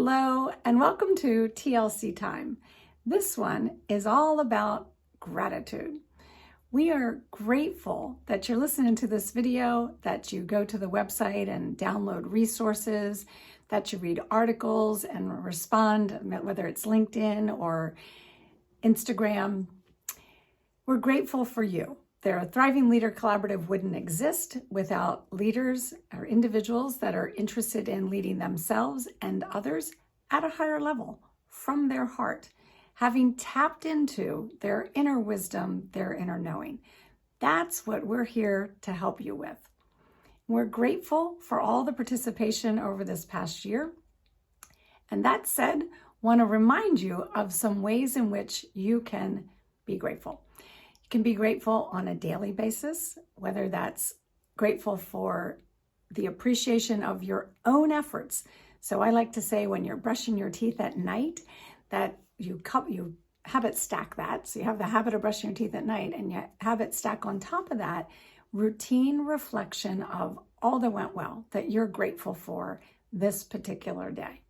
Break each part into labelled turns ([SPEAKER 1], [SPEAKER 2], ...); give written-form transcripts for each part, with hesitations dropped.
[SPEAKER 1] Hello, and welcome to TLC time. This one is all about gratitude. We are grateful that you're listening to this video, that you go to the website and download resources, that you read articles and respond, whether it's LinkedIn or Instagram. We're grateful for you. The Thriving Leader Collaborative wouldn't exist without leaders or individuals that are interested in leading themselves and others at a higher level from their heart, having tapped into their inner wisdom, their inner knowing. That's what we're here to help you with. We're grateful for all the participation over this past year. And that said, want to remind you of some ways in which you can be grateful. You can be grateful on a daily basis, whether that's grateful for the appreciation of your own efforts. So I like to say when you're brushing your teeth at night, that you habit stack that. So you have the habit of brushing your teeth at night, and you habit stack on top of that routine reflection of all that went well, that you're grateful for this particular day.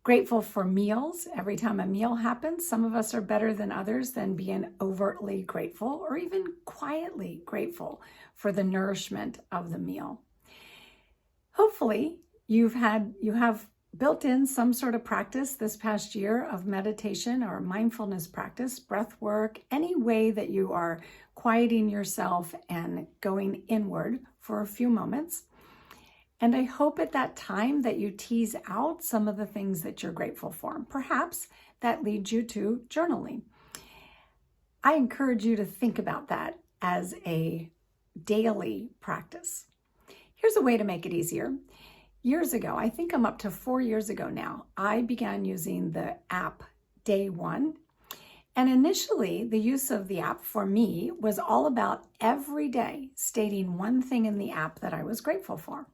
[SPEAKER 1] Grateful for meals. Every time a meal happens, some of us are better than others than being overtly grateful or even quietly grateful for the nourishment of the meal. Hopefully, you have built in some sort of practice this past year of meditation or mindfulness practice, breath work, any way that you are quieting yourself and going inward for a few moments. And I hope at that time that you tease out some of the things that you're grateful for. Perhaps that leads you to journaling. I encourage you to think about that as a daily practice. Here's a way to make it easier. Years ago, I think I'm up to 4 years ago now, I began using the app Day One. And initially, the use of the app for me was all about every day stating one thing in the app that I was grateful for.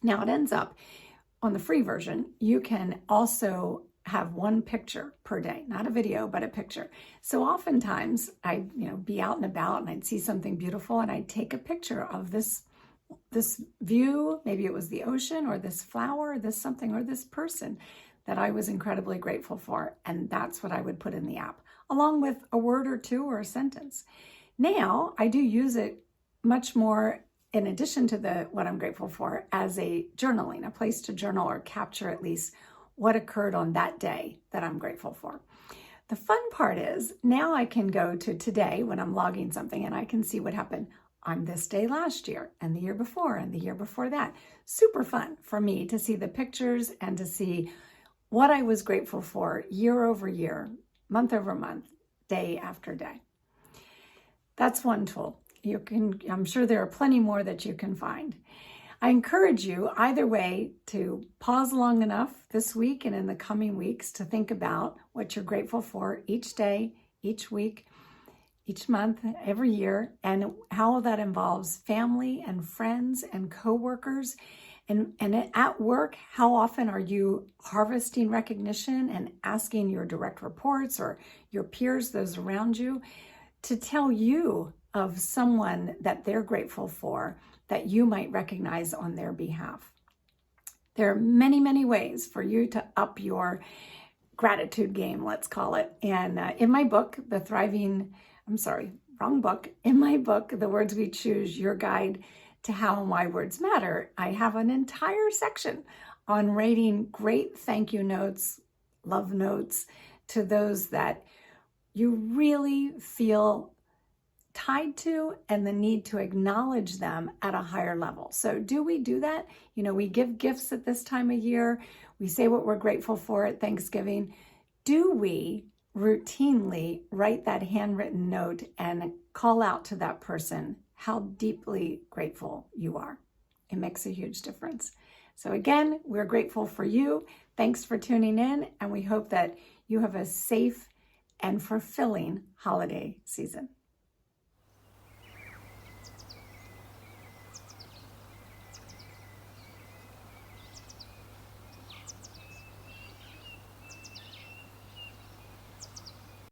[SPEAKER 1] Now it ends up on the free version, you can also have one picture per day, not a video, but a picture. So oftentimes I'd be out and about and I'd see something beautiful and I'd take a picture of this view, maybe it was the ocean or this flower, this something, or this person that I was incredibly grateful for. And that's what I would put in the app, along with a word or two or a sentence. Now I do use it much more in addition to what I'm grateful for as a journaling, a place to journal or capture at least what occurred on that day that I'm grateful for. The fun part is now I can go to today when I'm logging something and I can see what happened on this day last year and the year before and the year before that. Super fun for me to see the pictures and to see what I was grateful for year over year, month over month, day after day. That's one tool. I'm sure there are plenty more that you can find. I encourage you either way to pause long enough this week and in the coming weeks to think about what you're grateful for each day, each week, each month, every year, and how that involves family and friends and coworkers. And at work, how often are you harvesting recognition and asking your direct reports or your peers, those around you, to tell you of someone that they're grateful for that you might recognize on their behalf. There are many, many ways for you to up your gratitude game, let's call it. And in my book, In my book, The Words We Choose, Your Guide to How and Why Words Matter, I have an entire section on writing great thank you notes, love notes to those that you really feel tied to and the need to acknowledge them at a higher level. So do we do that? We give gifts at this time of year. We say what we're grateful for at Thanksgiving. Do we routinely write that handwritten note and call out to that person how deeply grateful you are? It makes a huge difference. So again, we're grateful for you. Thanks for tuning in, and we hope that you have a safe and fulfilling holiday season.